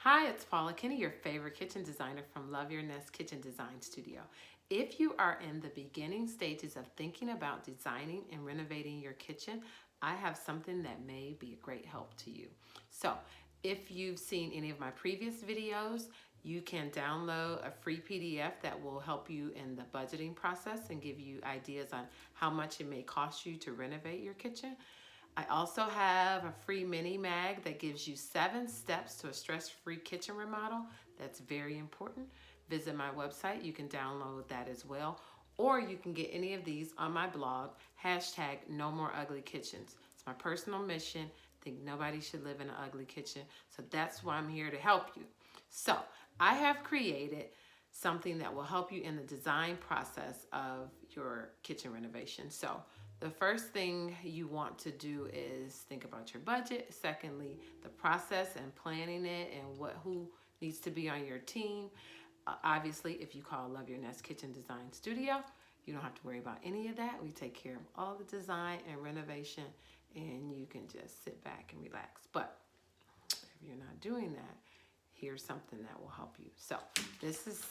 Hi, it's Paula Kinney, your favorite kitchen designer from Love Your Nest Kitchen Design Studio. If you are in the beginning stages of thinking about designing and renovating your kitchen, I have something that may be a great help to you. So, if you've seen any of my previous videos, you can download a free PDF that will help you in the budgeting process and give you ideas on how much it may cost you to renovate your kitchen. I also have a free mini mag that gives you 7 steps to a stress-free kitchen remodel. That's very important. Visit my website. You can download that as well. Or you can get any of these on my blog, hashtag No More Ugly Kitchens. It's my personal mission. I think nobody should live in an ugly kitchen. So that's why I'm here to help you. So I have created something that will help you in the design process of your kitchen renovation. So the first thing you want to do is think about your budget. Secondly, the process and planning it and who needs to be on your team. Obviously, if you call Love Your Nest Kitchen Design Studio, you don't have to worry about any of that. We take care of all the design and renovation, and you can just sit back and relax. But if you're not doing that, here's something that will help you. So this is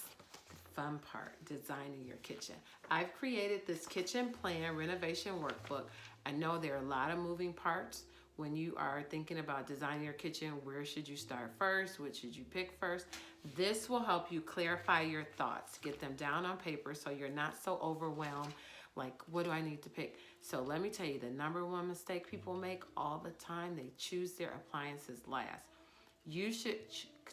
fun part, designing your kitchen. I've created this kitchen plan renovation workbook. I know there are a lot of moving parts when you are thinking about designing your kitchen. Where should you start first? What should you pick first? This will help you clarify your thoughts, get them down on paper so you're not so overwhelmed. Like, what do I need to pick? So let me tell you, the #1 mistake people make all the time, they choose their appliances last. You should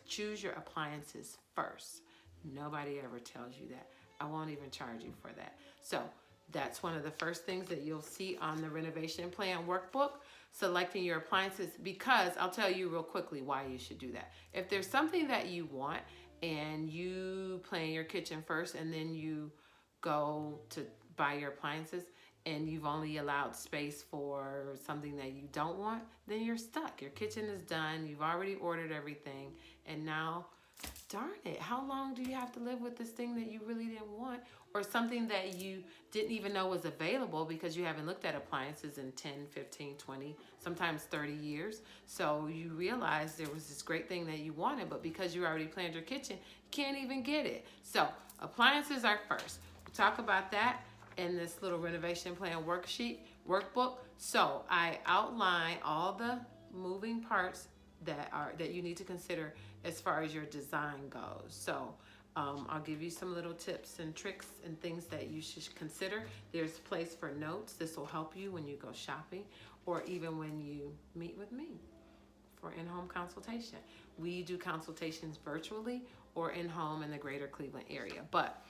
choose your appliances first. Nobody ever tells you that. I won't even charge you for that. So that's one of the first things that you'll see on the renovation plan workbook, selecting your appliances, because I'll tell you real quickly why you should do that. If there's something that you want and you plan your kitchen first and then you go to buy your appliances and you've only allowed space for something that you don't want, then you're stuck. Your kitchen is done, you've already ordered everything, and now darn it, how long do you have to live with this thing that you really didn't want, or something that you didn't even know was available because you haven't looked at appliances in 10, 15, 20, sometimes 30 years. So you realize there was this great thing that you wanted, but because you already planned your kitchen, you can't even get it. So appliances are first. We'll talk about that in this little renovation plan workbook. So I outline all the moving parts that you need to consider as far as your design goes. So I'll give you some little tips and tricks and things that you should consider. There's a place for notes. This will help you when you go shopping or even when you meet with me for in-home consultation. We do consultations virtually or in-home in the greater Cleveland area, but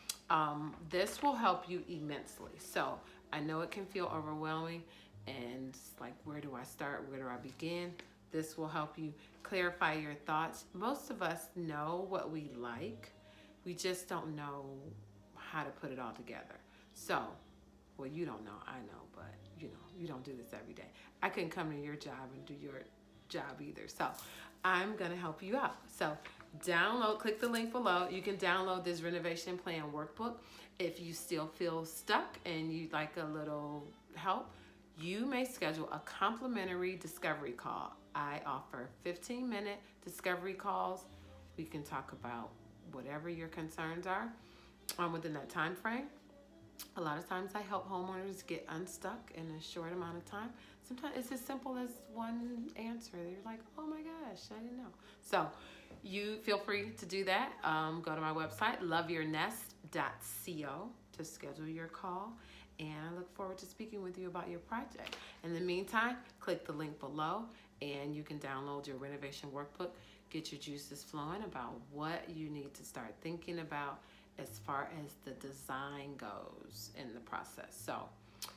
this will help you immensely. So I know it can feel overwhelming and like, where do I start? Where do I begin? This will help you clarify your thoughts. Most of us know what we like. We just don't know how to put it all together. So, well, you don't know, I know, but you don't do this every day. I couldn't come to your job and do your job either. So I'm gonna help you out. So click the link below. You can download this renovation plan workbook. If you still feel stuck and you'd like a little help, you may schedule a complimentary discovery call. I offer 15-minute discovery calls. We can talk about whatever your concerns are within that time frame. A lot of times I help homeowners get unstuck in a short amount of time. Sometimes it's as simple as one answer. You're like, oh my gosh, I didn't know. So you feel free to do that. Go to my website, loveyournest.co, to schedule your call. And I look forward to speaking with you about your project. In the meantime, click the link below and you can download your renovation workbook. Get your juices flowing about what you need to start thinking about as far as the design goes in the process. So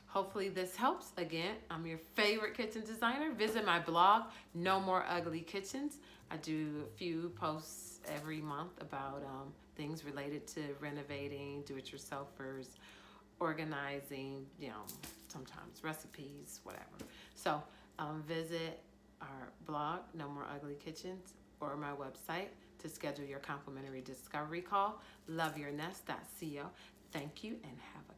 hopefully this helps. Again, I'm your favorite kitchen designer. Visit my blog, No More Ugly Kitchens. I do a few posts every month about things related to renovating, do-it-yourselfers, organizing, sometimes recipes, whatever. So visit our blog, No More Ugly Kitchens, or my website to schedule your complimentary discovery call, loveyournest.co. Thank you and have a